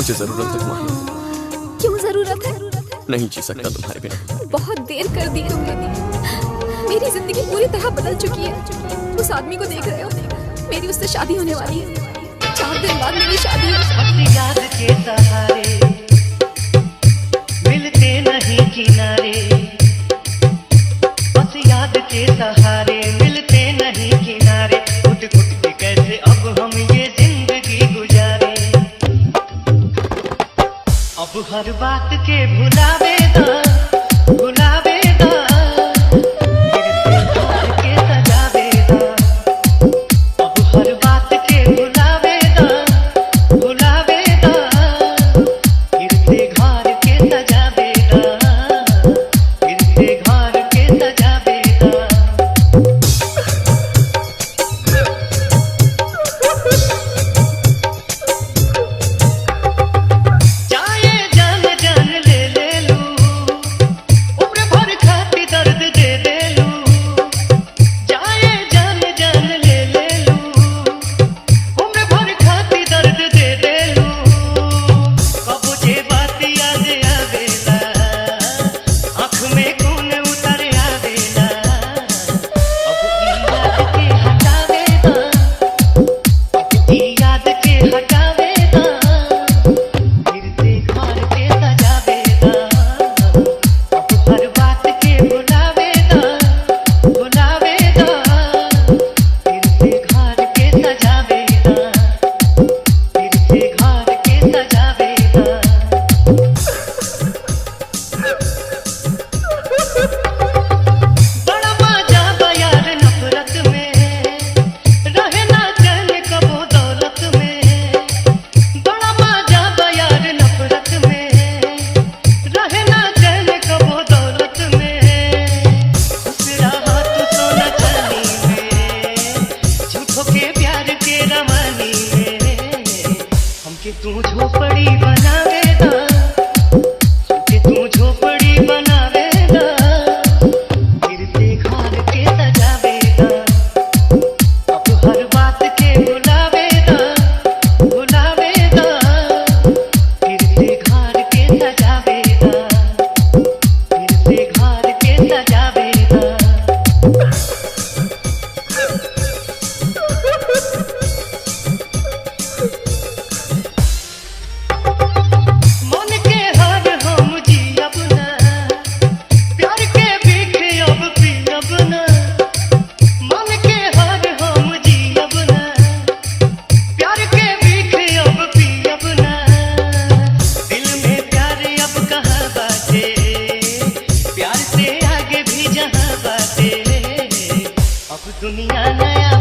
मुझे जरूरत है तुम्हारी। क्यों जरूरत है? नहीं जी सकता तुम्हारे बिना। बहुत देर कर दी तुमने। मेरी जिंदगी पूरी तरह बदल चुकी है। उस आदमी को देख रहे हो? मेरी उससे शादी होने वाली है। 4 दिन बाद मेरी शादी है। याद के सहारे मिलते नहीं किनारे, बस याद के सहारे मिलते नहीं किनारे। घुट घुट के कैसे अब हम ये जिंदगी गुजारे। अब हर बात के भुलावे दा, भुलावे दा, फिर से प्यार के सजावे दा। अब हर बात के भुलावे दा, भुलावे दा, फिर से घर के सजावे दा, फिर से घर के सजावे दा। चाहे जान जान ले ले लू, उम्र भर खाती दर्द दे दे लू। चाहे जान जान ले ले लू, उम्र भर खाती दर्द दे दे लू। कब जे बात याद आवेला, आँख में खून उतर आवेला। अब ई याद के हटावे दा, अब ई याद के हटावे दा, फिर से घर के सजावे दा। अब हर बात के भुलावे दा, भुलावे दा, फिर से घर के सजावे दा, फिर से घर के सजावे दा। बड़ा मजा बा यार नफरत में, रहे ना चैन कबो दौलत में। बड़ा मजा बा यार नफरत में, रहे ना चैन कबो दौलत में। खुश रहा तू सोना चांदी में, झूठों के प्यार के रवानी में। हमके तू झोपड़ी बनावे दा, हमके तू झोपड़ी बनावे दा, फिर से घर के सजावे दा। अब हर बात के भुलावे दा, भुलावे दा, फिर से घर के सजावे दा, फिर से घर के सजावे दा। मन के हार हम जियब ना, प्यार के भीख अब पियब ना। मन के हार हम जियब ना, प्यार के भीख अब पियब ना। दिल में प्यार अब कहाँ बाटे, प्यार से आगे भी जहाँ बाटे। अब दुनिया नया